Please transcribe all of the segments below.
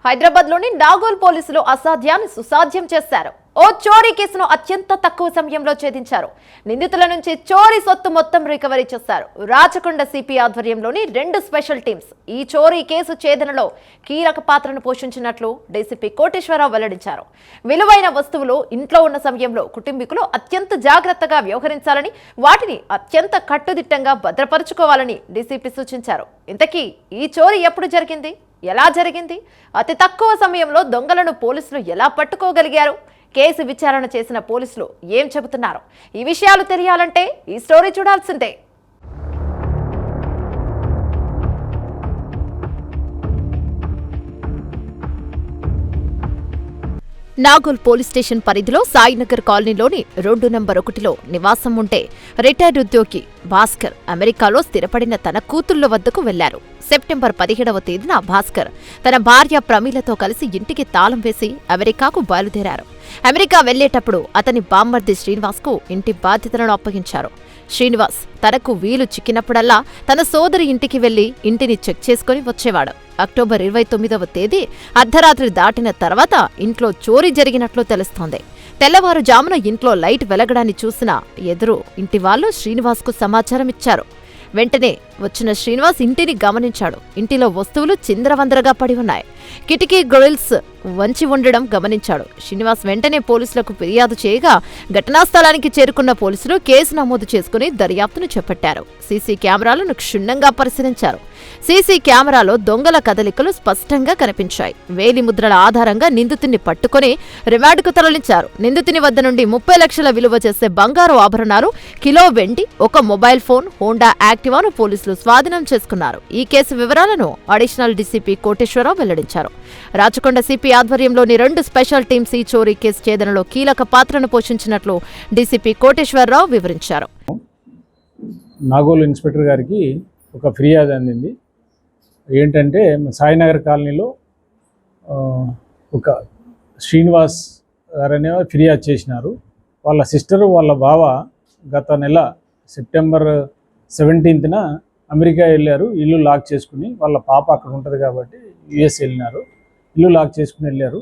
హైదరాబాద్లోని నాగోల్ పోలీసులు అసాధ్యాన్ని సుసాధ్యం చేశారు. ఓ చోరీ కేసును అత్యంత తక్కువ సమయంలో ఛేదించారు. నిందితుల నుంచి చోరీ సొత్తు మొత్తం రికవరీ చేశారు. రాచకొండ సిపి ఆధ్వర్యంలోని 2 స్పెషల్ టీమ్స్ ఈ చోరీ కేసు ఛేదనలో కీలక పాత్రను పోషించినట్లు డీసీపీ కోటేశ్వరరావు వెల్లడించారు. విలువైన వస్తువులు ఇంట్లో ఉన్న సమయంలో కుటుంబీకులు అత్యంత జాగ్రత్తగా వ్యవహరించాలని, వాటిని అత్యంత కట్టుదిట్టంగా భద్రపరుచుకోవాలని డీసీపీ సూచించారు. ఇంతకీ ఈ చోరీ ఎప్పుడు జరిగింది, ఎలా జరిగింది, అతి తక్కువ సమయంలో దొంగలను పోలీసులు ఎలా పట్టుకోగలిగారు, కేసు విచారణ చేసిన పోలీసులు ఏం చెబుతున్నారు, ఈ విషయాలు తెలియాలంటే ఈ స్టోరీ చూడాల్సిందే. నాగోల్ పోలీస్ స్టేషన్ పరిధిలో సాయినగర్ కాలనీలోని రోడ్డు నంబర్ 1లో నివాసం ఉంటే రిటైర్డ్ ఉద్యోగి భాస్కర్ అమెరికాలో స్థిరపడిన తన కూతుళ్ల వద్దకు వెళ్లారు. సెప్టెంబర్ 17వ తేదీన భాస్కర్ తన భార్య ప్రమీలతో కలిసి ఇంటికి తాళం వేసి అమెరికాకు బయలుదేరారు. అమెరికా వెళ్లేటప్పుడు అతని బామ్మర్ది శ్రీనివాస్కు ఇంటి బాధ్యతలను అప్పగించారు. శ్రీనివాస్ తనకు వీలు చిక్కినప్పుడల్లా తన సోదరి ఇంటికి వెళ్లి ఇంటిని చెక్ చేసుకుని వచ్చేవాడు. అక్టోబర్ 29వ తేదీ అర్ధరాత్రి దాటిన తర్వాత ఇంట్లో చోరీ జరిగినట్లు తెలుస్తోంది. తెల్లవారుజామున ఇంట్లో లైట్ వెలగడాన్ని చూసిన ఎదురు ఇంటి వాళ్లు శ్రీనివాస్కు సమాచారం ఇచ్చారు. వెంటనే వచ్చిన శ్రీనివాస్ ఇంటిని గమనించాడు. ఇంటిలో వస్తువులు చిందరవందరగా పడి ఉన్నాయి. కిటికీ గ్రిల్స్ వంచి ఉండడం గమనించాడు. శ్రీనివాస్ వెంటనే పోలీసులకు ఫిర్యాదు చేయగా ఘటనా స్థలానికి చేరుకున్న పోలీసులు కేసు నమోదు చేసుకుని దర్యాప్తును చేపట్టారు. సీసీ కెమెరాలను క్షుణ్ణంగా పరిశీలించారు. సీసీ కెమెరాలో దొంగల కదలికలు స్పష్టంగా కనిపించాయి. వేలిముద్రల ఆధారంగా నిందితుడిని పట్టుకుని రిమాండ్కు తరలించారు. నిందితుని వద్ద నుండి 30 లక్షల విలువ చేసే బంగారు ఆభరణాలు, కిలో వెండి, ఒక మొబైల్ ఫోన్, హోండా యాక్టివాను పోలీసులు స్వాధీనం చేసుకున్నారు. ఈ కేసు వివరాలను అడిషనల్ డీసీపీ కోటేశ్వరరావు వెల్లడించారు. రాచకొండ సిపి ఆధ్వర్యంలోని 2 స్పెషల్ టీమ్స్ ఈ చోరీ కేసు ఛేదనలో కీలక పాత్రను పోషించినట్లు డీసీపీ కోటేశ్వరరావు వివరించారు. నాగోల్ ఇన్స్పెక్టర్ గారికి ఒక ఫిర్యాదు అందింది. ఏంటంటే సాయినగర్ కాలనీలో ఒక శ్రీనివాస్ గారనే ఫిర్యాదు చేసినారు. వాళ్ళ సిస్టరు వాళ్ళ బావ గత నెల సెప్టెంబర్ 17న అమెరికా వెళ్ళారు. ఇల్లు లాక్ చేసుకుని, వాళ్ళ పాప అక్కడ ఉంటుంది కాబట్టి యుఎస్ వెళ్ళినారు. ఇల్లు లాక్ చేసుకుని వెళ్ళారు.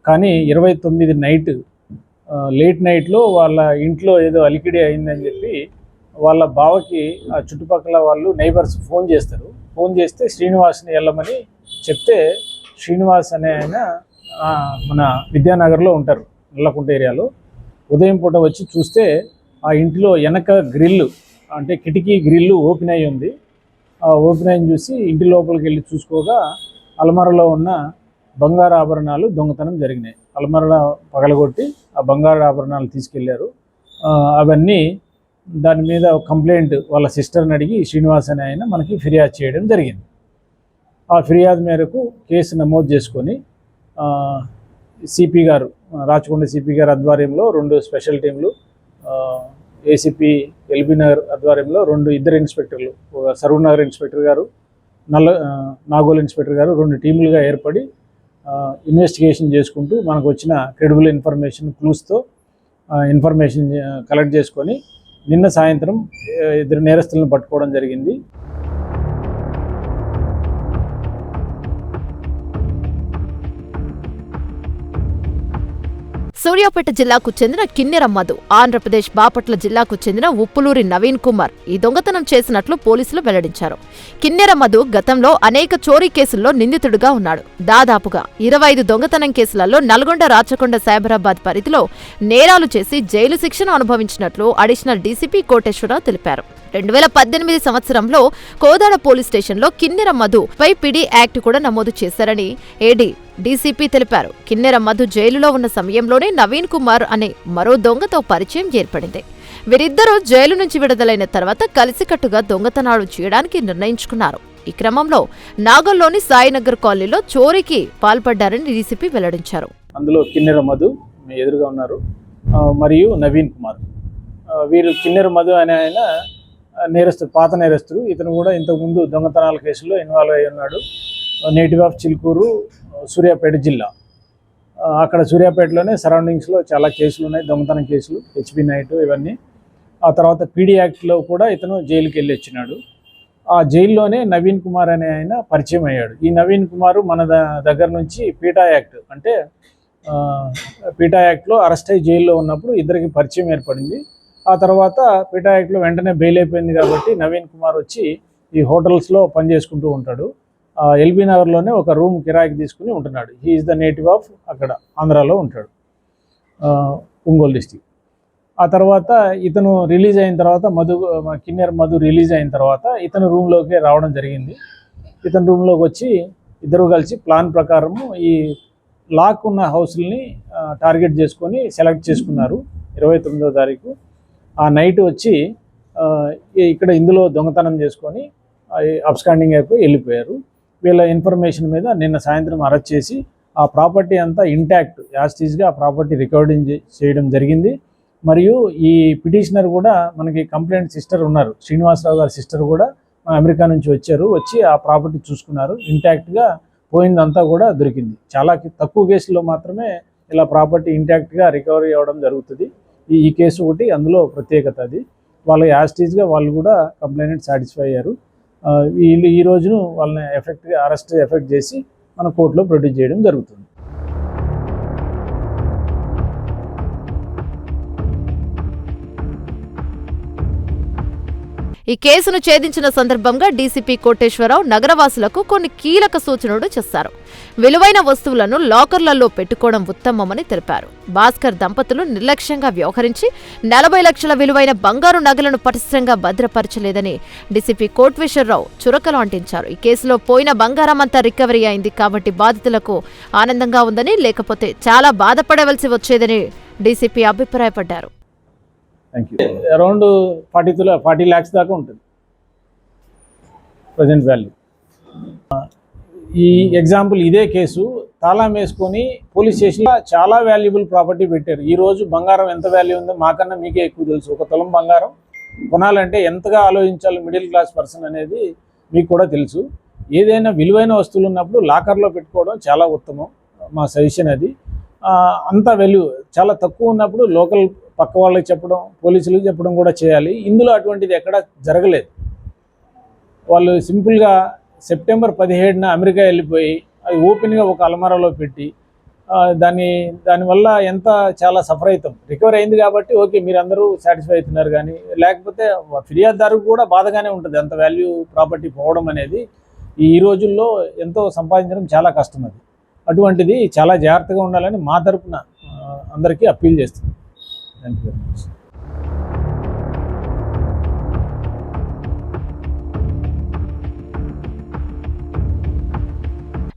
కానీ 29 నైట్ లేట్ నైట్లో వాళ్ళ ఇంట్లో ఏదో అలికిడి అయిందని చెప్పి వాళ్ళ బావకి ఆ చుట్టుపక్కల వాళ్ళు నైబర్స్ ఫోన్ చేస్తారు. ఫోన్ చేస్తే శ్రీనివాస్ని వెళ్ళమని చెప్తే, శ్రీనివాస్ అనే ఆయన మన విద్యానగర్లో ఉంటారు, నల్లకుంట ఏరియాలో. ఉదయం పూట వచ్చి చూస్తే ఆ ఇంటిలో వెనక గ్రిల్లు, అంటే కిటికీ గ్రిల్లు ఓపెన్ అయి ఉంది. ఆ ఓపెన్ అయ్యి చూసి ఇంటి లోపలికి వెళ్ళి చూసుకోగా అల్మారాలో ఉన్న బంగారు ఆభరణాలు దొంగతనం జరిగినాయి. అల్మారా పగలగొట్టి ఆ బంగారు ఆభరణాలు తీసుకెళ్లారు. అవన్నీ దాని మీద కంప్లైంట్ వాళ్ళ సిస్టర్ని అడిగి శ్రీనివాస్ అనే ఆయన మనకి ఫిర్యాదు చేయడం జరిగింది. ఆ ఫిర్యాదు మేరకు కేసు నమోదు చేసుకొని సిపి గారు, రాచకొండ సిపి గారు ఆధ్వర్యంలో 2 స్పెషల్ టీంలు, ఏసీపీ ఎల్బీ నగర్ ఆధ్వర్యంలో 2 ఇన్స్పెక్టర్లు, సర్వనగర్ ఇన్స్పెక్టర్ గారు, నాగోల్ ఇన్స్పెక్టర్ గారు 2 టీములుగా ఏర్పడి ఇన్వెస్టిగేషన్ చేసుకుంటూ మనకు వచ్చిన క్రెడిబుల్ ఇన్ఫర్మేషన్, క్లూస్తో ఇన్ఫర్మేషన్ కలెక్ట్ చేసుకొని నిన్న సాయంత్రం 2 నేరస్తులను పట్టుకోవడం జరిగింది. సూర్యాపేట జిల్లాకు చెందిన కిన్నెర మధు, ఆంధ్రప్రదేశ్ బాపట్ల జిల్లాకు చెందిన ఉప్పులూరి నవీన్ కుమార్ ఈ దొంగతనం చేసినట్లు పోలీసులు వెల్లడించారు. కిన్నెర మధు గతంలో అనేక చోరీ కేసుల్లో నిందితుడిగా ఉన్నాడు. దాదాపుగా 25 దొంగతనం కేసులలో నల్గొండ, రాచకొండ, సైబరాబాద్ పరిధిలో నేరాలు చేసి జైలు శిక్షను అనుభవించినట్లు అడిషనల్ డీసీపీ కోటేశ్వరరావు తెలిపారు. 2018 సంవత్సరంలో కోదాడ పోలీస్ స్టేషన్లో కిన్నెర మధు పై పిడి యాక్ట్ కూడా నమోదు చేశారని ఏడీ డీసీపీ తెలిపారు. కిన్నెర మధు జైలులో ఉన్న సమయంలోనే నవీన్ కుమార్ అనే మరో దొంగతో పరిచయం ఏర్పడింది. వీరిద్దరూ జైలు నుంచి విడుదలైన తర్వాత కలిసికట్టుగా దొంగతనాలు చేయడానికి నిర్ణయించుకున్నారు. ఈ క్రమంలో నాగోల్లోని సాయినగర్ కాలనీలో చోరీకి పాల్పడ్డారని డీసీపీ వెల్లడించారు. అందులో కిన్నెర మధు ఎదురుగా ఉన్నారు, మరియు నవీన్ కుమార్. వీరు కిన్నెర మధు అనే ఆయన నేరస్తుడు, పాత నేరస్తుడు. ఇతను కూడా ఇంతకుముందు దొంగతనాల కేసులో ఇన్వాల్వ్ అయి ఉన్నాడు. నేటివ్ ఆఫ్ చిలుకూరు, సూర్యాపేట జిల్లా. అక్కడ సూర్యాపేటలోనే సరౌండింగ్స్లో చాలా కేసులు ఉన్నాయి, దొంగతనం కేసులు, హెచ్బి నైట్ ఇవన్నీ. ఆ తర్వాత పీడీ యాక్ట్లో కూడా ఇతను జైలుకి వెళ్ళి వచ్చినాడు. ఆ జైల్లోనే నవీన్ కుమార్ అనే ఆయన పరిచయం అయ్యాడు. ఈ నవీన్ కుమార్ మన దగ్గర నుంచి పీటా యాక్ట్ అంటే పీటా యాక్ట్లో అరెస్ట్ అయ్యి జైల్లో ఉన్నప్పుడు ఇద్దరికి పరిచయం ఏర్పడింది. ఆ తర్వాత పీటా యాక్ట్లో వెంటనే బెయిల్ అయిపోయింది కాబట్టి నవీన్ కుమార్ వచ్చి ఈ హోటల్స్లో పనిచేసుకుంటూ ఉంటాడు. ఎల్బీ నగర్లోనే ఒక రూమ్ కిరాయికి తీసుకుని ఉంటున్నాడు. He is the native of అక్కడ ఆంధ్రాలో ఉంటాడు, ఒంగోలు డిస్టిక్. ఆ తర్వాత ఇతను రిలీజ్ అయిన తర్వాత కిన్నెర మధు రిలీజ్ అయిన తర్వాత ఇతను రూమ్లోకి రావడం జరిగింది. ఇతను రూమ్లోకి వచ్చి ఇద్దరు కలిసి ప్లాన్ ప్రకారము ఈ లాక్ ఉన్న హౌస్ని టార్గెట్ చేసుకొని సెలెక్ట్ చేసుకున్నారు. 29వ తారీఖు ఆ నైట్ వచ్చి ఇక్కడ ఇందులో దొంగతనం చేసుకొని అబ్స్కాండింగ్ అయిపోయి వెళ్ళిపోయారు. వీళ్ళ ఇన్ఫర్మేషన్ మీద నిన్న సాయంత్రం అరెస్ట్ చేసి ఆ ప్రాపర్టీ అంతా ఇంటాక్ట్ యాస్టీజ్గా ఆ ప్రాపర్టీ రికవరింగ్ చేయడం జరిగింది. మరియు ఈ పిటిషనర్ కూడా మనకి కంప్లైంట్ సిస్టర్ ఉన్నారు, శ్రీనివాసరావు గారి సిస్టర్ కూడా అమెరికా నుంచి వచ్చి ఆ ప్రాపర్టీ చూసుకున్నారు. ఇంటాక్ట్గా పోయిందంతా కూడా దొరికింది. చాలా తక్కువ కేసుల్లో మాత్రమే ఇలా ప్రాపర్టీ ఇంటాక్ట్గా రికవరీ అవ్వడం జరుగుతుంది. ఈ కేసు ఒకటి అందులో ప్రత్యేకత. అది వాళ్ళ యాస్టీజ్గా వాళ్ళు కూడా కంప్లైంట్ సాటిస్ఫై అయ్యారు. వీళ్ళు ఈ రోజును వాళ్ళని అరెస్ట్ ఎఫెక్ట్ చేసి మన కోర్టులో ప్రొడ్యూస్ చేయడం జరుగుతుంది. ఈ కేసును ఛేదించిన సందర్భంగా డీసీపీ కోటేశ్వరరావు నగరవాసులకు కొన్ని కీలక సూచనలు చేశారు. విలువైన వస్తువులను లాకర్లలో పెట్టుకోవడం ఉత్తమమని తెలిపారు. భాస్కర్ దంపతులు నిర్లక్ష్యంగా వ్యవహరించి 40 లక్షల విలువైన బంగారు నగలను పటిష్టంగా భద్రపరచలేదని డీసీపీ కోటేశ్వరరావు చురకలు అంటించారు. ఈ కేసులో పోయిన బంగారం అంతా రికవరీ అయింది కాబట్టి బాధితులకు ఆనందంగా ఉందని, లేకపోతే చాలా బాధపడవలసి వచ్చేదని డీసీపీ అభిప్రాయపడ్డారు. అరౌండ్ 40 lakhs దాకా ఉంటుంది ప్రజెంట్ వాల్యూ. ఈ ఎగ్జాంపుల్ ఇదే కేసు తాళం వేసుకొని పోలీస్ స్టేషన్లో చాలా వాల్యుబుల్ ప్రాపర్టీ పెట్టారు. ఈరోజు బంగారం ఎంత వాల్యూ ఉందో మాకన్నా మీకే ఎక్కువ తెలుసు. 1 తులం బంగారం కొనాలంటే ఎంతగా ఆలోచించాలి మిడిల్ క్లాస్ పర్సన్ అనేది మీకు కూడా తెలుసు. ఏదైనా విలువైన వస్తువులు ఉన్నప్పుడు లాకర్లో పెట్టుకోవడం చాలా ఉత్తమం, మా సజెషన్ అది. అంత వాల్యూ చాలా తక్కువ ఉన్నప్పుడు లోకల్ పక్క వాళ్ళకి చెప్పడం, పోలీసులకు చెప్పడం కూడా చేయాలి. ఇందులో అటువంటిది ఎక్కడ జరగలేదు. వాళ్ళు సింపుల్గా సెప్టెంబర్ 17న అమెరికా వెళ్ళిపోయి అది ఓపెన్గా ఒక అల్మారాలో పెట్టి దానివల్ల ఎంత చాలా సఫర్ అవుతాం. రికవర్ అయింది కాబట్టి ఓకే మీరు అందరూ సాటిస్ఫై అవుతున్నారు, కానీ లేకపోతే ఫిర్యాదుదారుకు కూడా బాధగానే ఉంటుంది. అంత వాల్యూ ప్రాపర్టీ పోవడం అనేది ఈ రోజుల్లో ఎంతో సంపాదించడం చాలా కష్టం. అది అటువంటిది చాలా జాగ్రత్తగా ఉండాలని మా తరపున అందరికీ అప్పీల్ చేస్తున్నాం. Thank you very much.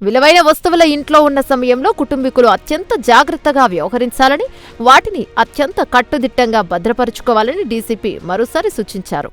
విలువైన వస్తువుల ఇంట్లో ఉన్న సమయంలో కుటుంబీకులు అత్యంత జాగ్రత్తగా వ్యవహరించాలని, వాటిని అత్యంత కట్టుదిట్టంగా భద్రపరుచుకోవాలని డీసీపీ మరోసారి సూచించారు.